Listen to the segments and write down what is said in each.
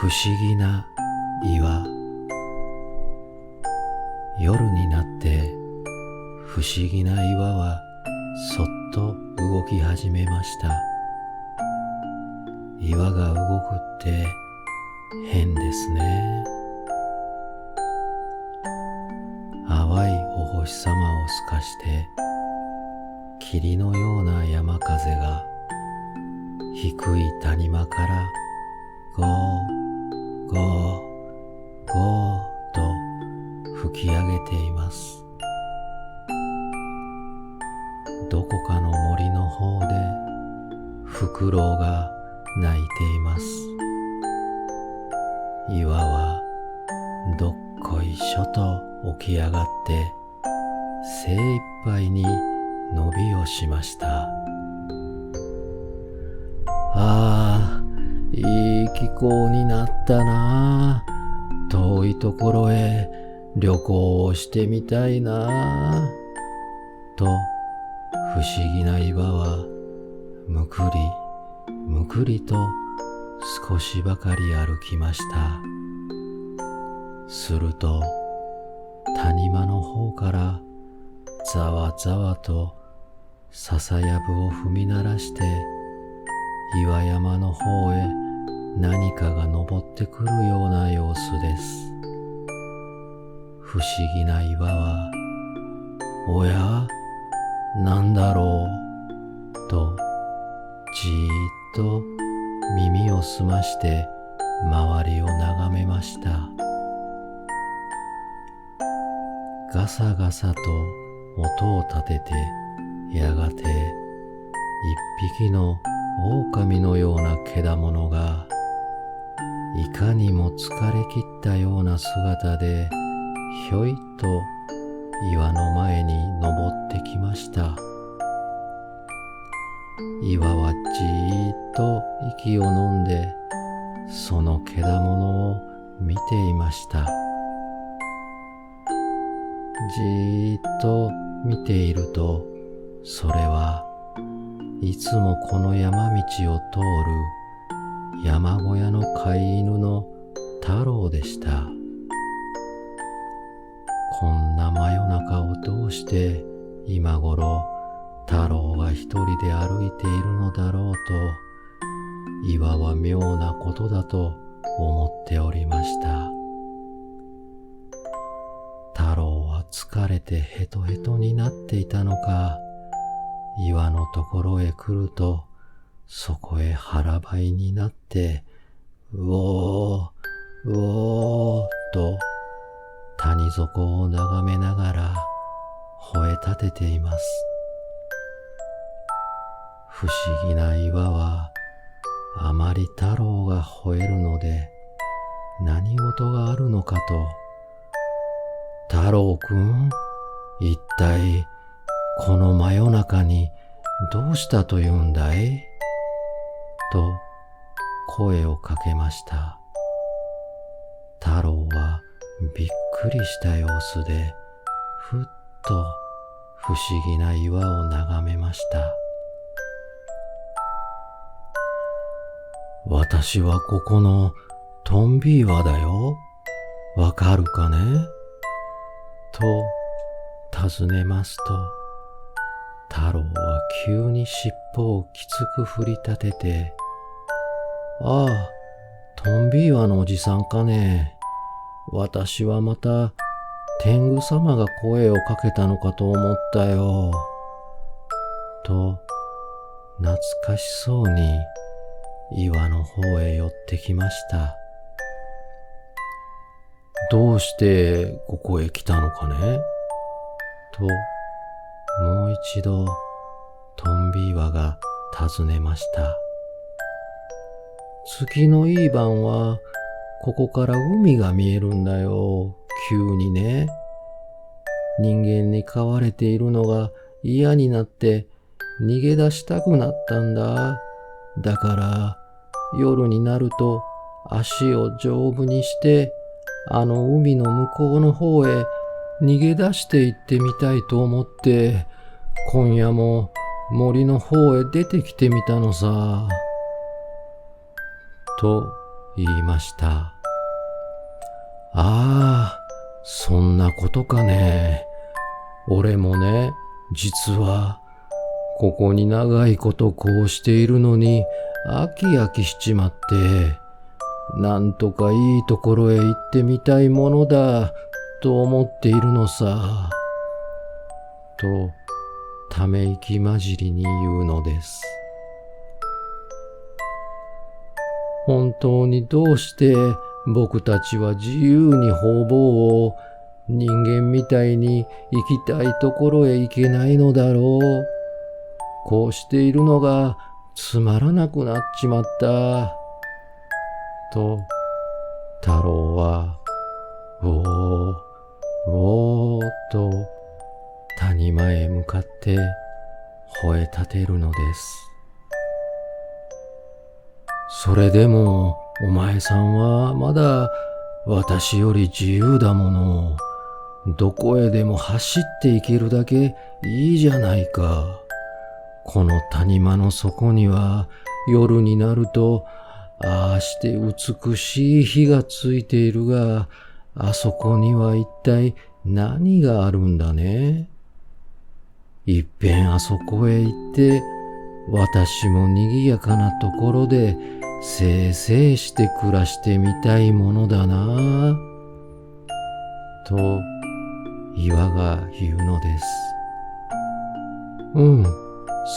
不思議な岩。夜になって不思議な岩はそっと動き始めました。岩が動くって変ですね。淡いお星様を透かして霧のような山風が低い谷間からゴーゴーゴーと吹き上げています。どこかの森の方でフクロウが鳴いています。岩はどっこいしょと起き上がって精一杯に伸びをしました。いい気候になったなあ。遠いところへ旅行をしてみたいなあ。と不思議な岩はむくりむくりと少しばかり歩きました。すると谷間の方からざわざわと笹やぶを踏み鳴らして岩山の方へ何かが登ってくるような様子です。不思議な岩は、おや、なんだろう、とじーっと耳を澄まして周りを眺めました。ガサガサと音を立てて、やがて一匹の狼のような獣がいかにも疲れ切ったような姿でひょいと岩の前に登ってきました。岩はじーっと息を飲んでその獣を見ていました。じーっと見ていると、それはいつもこの山道を通る山小屋の飼い犬の太郎でした。こんな真夜中をどうして今頃太郎が一人で歩いているのだろうと、岩は妙なことだと思っておりました。太郎は疲れてヘトヘトになっていたのか、岩のところへ来ると、そこへ腹ばいになって、うおー、うおーと谷底を眺めながら吠え立てています。不思議な岩は、あまり太郎が吠えるので、何事があるのかと、太郎くん、一体この真夜中にどうしたというんだい？と声をかけました。太郎はびっくりした様子で、ふっと不思議な岩を眺めました。私はここのトンビ岩だよ。わかるかね？と尋ねますと、太郎は急に尻尾をきつく振り立てて、ああ、トンビ岩のおじさんかね。私はまた天狗様が声をかけたのかと思ったよ。と懐かしそうに岩の方へ寄ってきました。どうしてここへ来たのかね？ともう一度トンビ岩が尋ねました。月のいい晩はここから海が見えるんだよ。急にね。人間に飼われているのが嫌になって逃げ出したくなったんだ。だから夜になると足を丈夫にしてあの海の向こうの方へ逃げ出して行ってみたいと思って今夜も森の方へ出てきてみたのさ。と言いました。ああ、そんなことかね。俺もね、実は、ここに長いことこうしているのに、飽き飽きしちまって、なんとかいいところへ行ってみたいものだ、と思っているのさ。と、ため息混じりに言うのです。本当にどうして僕たちは自由に方々を人間みたいに行きたいところへ行けないのだろう。こうしているのがつまらなくなっちまった。と、太郎は、おー、おーと谷間へ向かって吠え立てるのです。それでもお前さんはまだ私より自由だもの。どこへでも走っていけるだけいいじゃないか。この谷間の底には夜になるとああして美しい火がついているが、あそこには一体何があるんだね。いっぺんあそこへ行って、私も賑やかなところでせいせいして暮らしてみたいものだな。と岩が言うのです。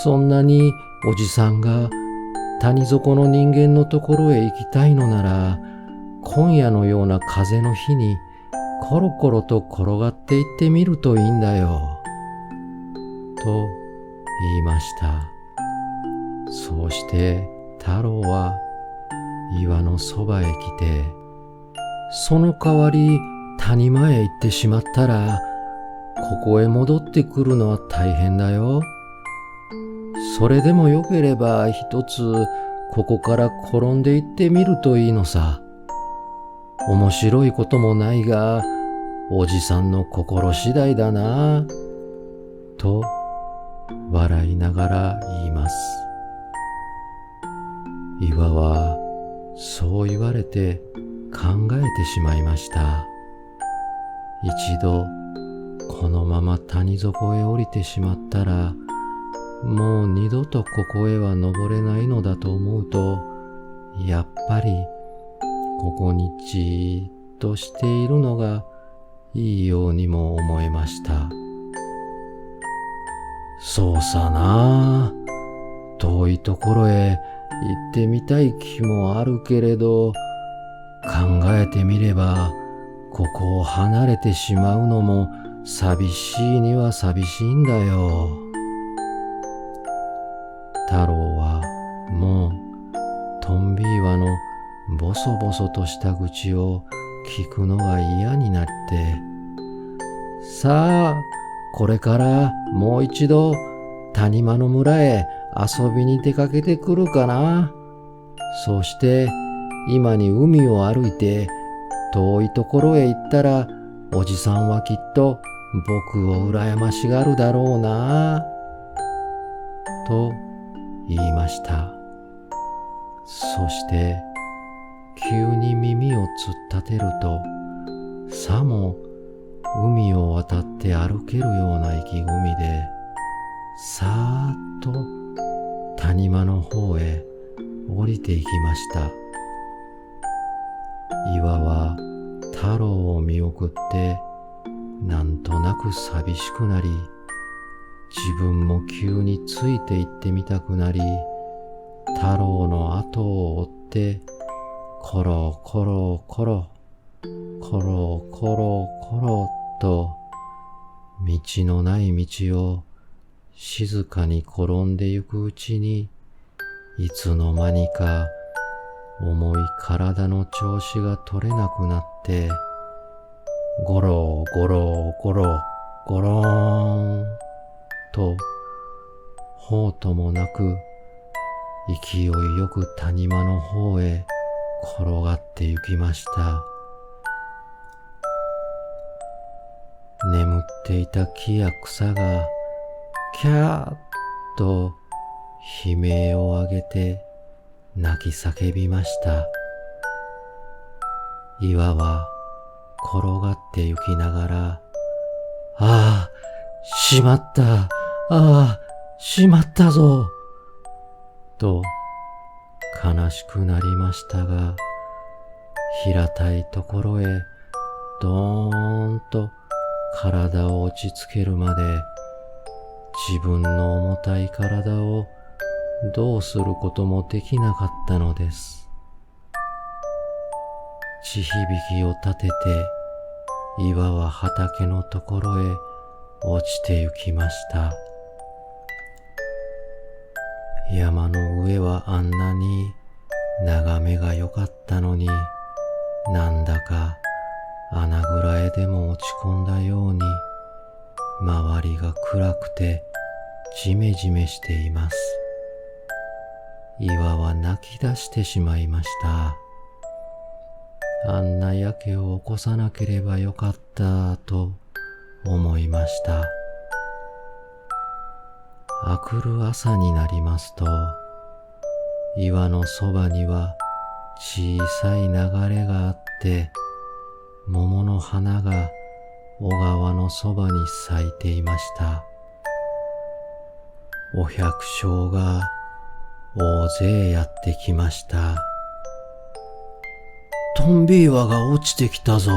そんなにおじさんが谷底の人間のところへ行きたいのなら、今夜のような風の日にコロコロと転がっていってみるといいんだよ。と言いました。そうして太郎は岩のそばへ来て、その代わり谷間へ行ってしまったら、ここへ戻ってくるのは大変だよ。それでもよければ一つここから転んでいってみるといいのさ。面白いこともないが、おじさんの心次第だな。と笑いながら言います。岩はそう言われて考えてしまいました。一度このまま谷底へ降りてしまったら、もう二度とここへは登れないのだと思うと、やっぱりここにじーっとしているのがいいようにも思えました。そうさな。遠いところへ行ってみたい気もあるけれど、考えてみればここを離れてしまうのも寂しいには寂しいんだよ。太郎はもうトンビ岩のボソボソとした愚痴を聞くのが嫌になって、さあこれからもう一度谷間の村へ遊びに出かけてくるかな。そうして今に海を歩いて遠いところへ行ったら、おじさんはきっと僕を羨ましがるだろうな。と言いました。そして急に耳を突っ立てると、さも海を渡って歩けるような意気込みで、さーっと谷間の方へ降りていきました。岩は太郎を見送ってなんとなく寂しくなり、自分も急について行ってみたくなり、太郎の後を追ってコロコロコロコロコロコロと道のない道を静かに転んでゆくうちに、いつの間にか重い体の調子が取れなくなって、ゴロゴロゴロゴローンとほうともなく勢いよく谷間の方へ転がって行きました。眠っていた木や草がキャーッと悲鳴を上げて泣き叫びました。岩は転がって行きながら、ああ、しまった、ああ、しまったぞ、と悲しくなりましたが、平たいところへどーんと体を落ち着けるまで、自分の重たい体をどうすることもできなかったのです。地響きを立てて、岩は畑のところへ落ちて行きました。山の上はあんなに眺めが良かったのに、なんだか穴蔵へでも落ち込んだように、周りが暗くてジメジメしています。岩は泣き出してしまいました。あんなやけを起こさなければよかったと思いました。明くる朝になりますと、岩のそばには小さい流れがあって、桃の花が小川のそばに咲いていました。お百姓が大勢やってきました。トンビ岩が落ちてきたぞ。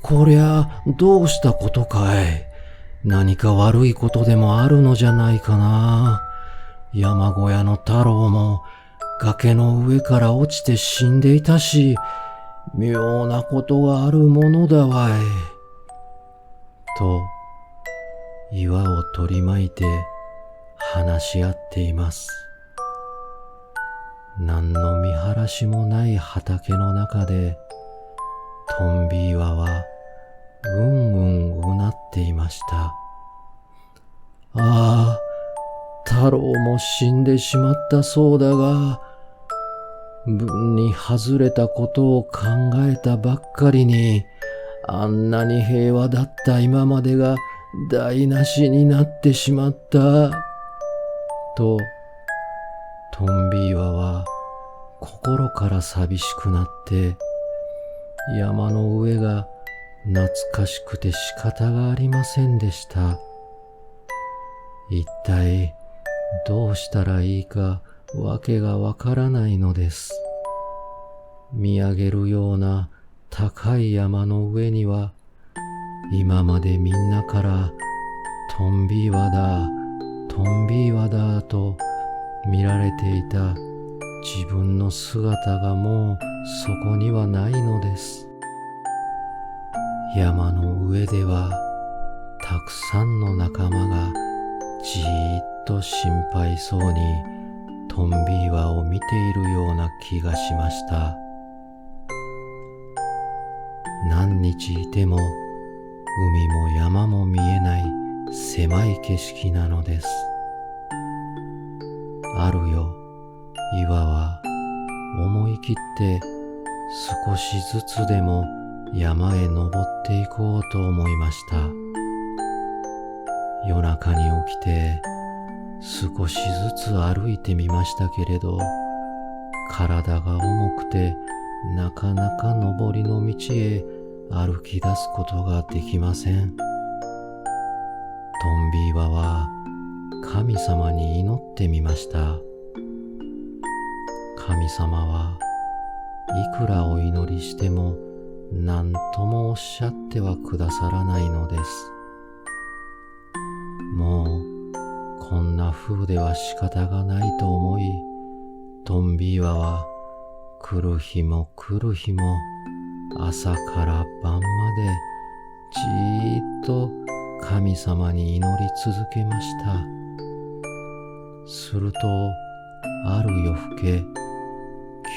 こりゃどうしたことかい。何か悪いことでもあるのじゃないかな。山小屋の太郎も崖の上から落ちて死んでいたし、妙なことがあるものだわい。と、岩を取り巻いて話し合っています。何の見晴らしもない畑の中で、トンビ岩はうんうんうなっていました。ああ、太郎も死んでしまったそうだが、分に外れたことを考えたばっかりに、あんなに平和だった今までが台無しになってしまった。と、トンビ岩は心から寂しくなって、山の上が懐かしくて仕方がありませんでした。一体どうしたらいいかわけがわからないのです。見上げるような高い山の上には、今までみんなからトンビ岩だ、トンビ岩だと見られていた自分の姿がもうそこにはないのです。山の上ではたくさんの仲間がじーっと心配そうにトンビ岩を見ているような気がしました。何日いても海も山も見えない狭い景色なのです。あるよ、岩は思い切って少しずつでも山へ登っていこうと思いました。夜中に起きて少しずつ歩いてみましたけれど、体が重くてなかなか登りの道へ歩き出すことができません。トンビ岩は神様に祈ってみました。神様はいくらお祈りしても何ともおっしゃってはくださらないのです。もうこんな風では仕方がないと思い、トンビ岩は来る日も来る日も朝から晩までじーっと神様に祈り続けました。するとある夜更け、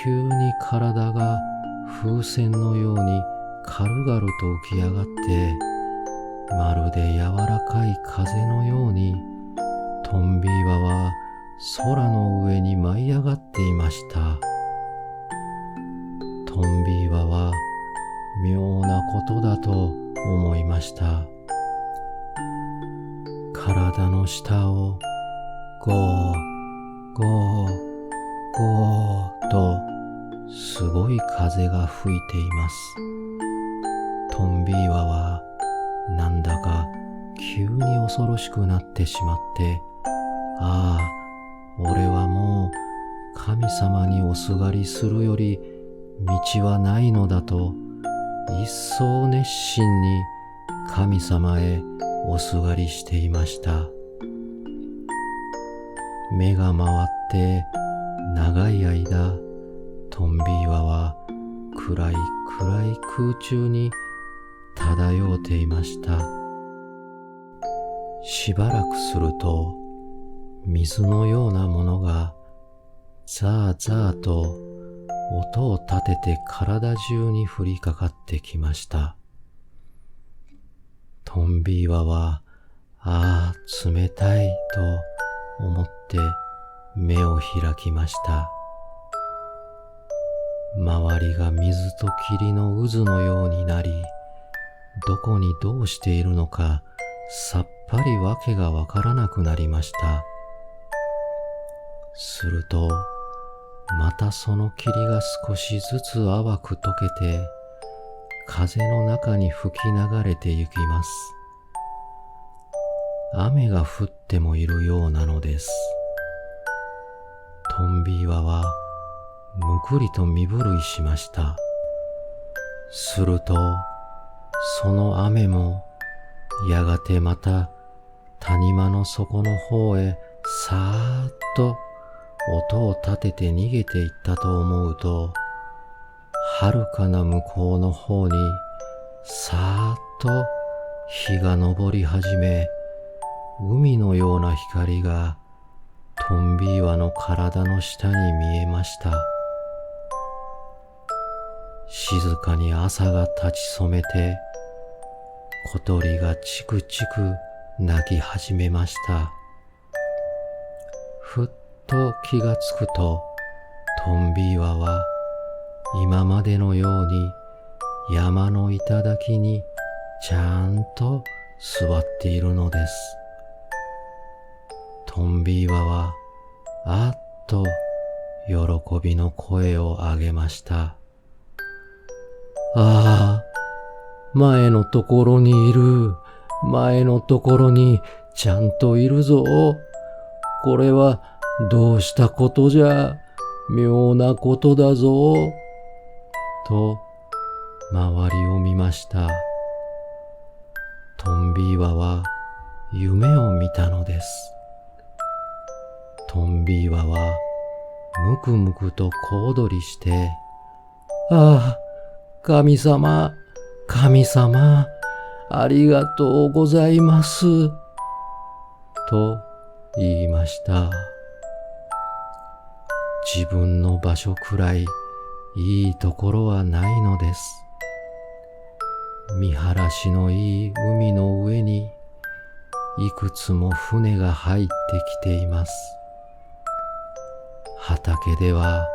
急に体が風船のように軽々と浮き上がって、まるで柔らかい風のようにトンビ岩は空の上に舞い上がっていました。トンビ岩は妙なことだと思いました。体の下をゴーゴーゴーとすごい風が吹いています。トンビーワはなんだか急に恐ろしくなってしまって、ああ、俺はもう神様におすがりするより道はないのだと、一層熱心に神様へおすがりしていました。目が回って長い間、トンビーワは暗い暗い空中に漂っていました。しばらくすると、水のようなものがザーザーと音を立てて体中に降りかかってきました。トンビーワは、ああ、冷たいと思って目を開きました。周りが水と霧の渦のようになり、どこにどうしているのかさっぱりわけがわからなくなりました。すると、またその霧が少しずつ淡く溶けて、風の中に吹き流れて行きます。雨が降ってもいるようなのです。トンビーワはむくりと身震いしました。すると、その雨もやがてまた谷間の底の方へさーっと音を立てて逃げていったと思うと、遥かな向こうの方にさーっと日が昇り始め、海のような光がトンビーワの体の下に見えました。静かに朝が立ち染めて、小鳥がチクチク鳴き始めました。ふっと気がつくと、トンビーワは今までのように山の頂にちゃんと座っているのです。トンビーワはあっと喜びの声を上げました。ああ、前のところにいる。前のところにちゃんといるぞ。これはどうしたことじゃ。妙なことだぞ。と周りを見ました。トンビーワは夢を見たのです。トンビーワはむくむくと小躍りして、ああ、神様、神様、ありがとうございます。と言いました。自分の場所くらいいいところはないのです。見晴らしのいい海の上にいくつも船が入ってきています。畑では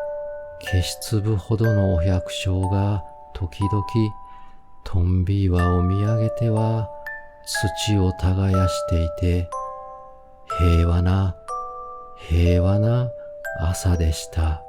消し粒ほどのお百姓が時々トンビーワを見上げては土を耕していて、平和な朝でした。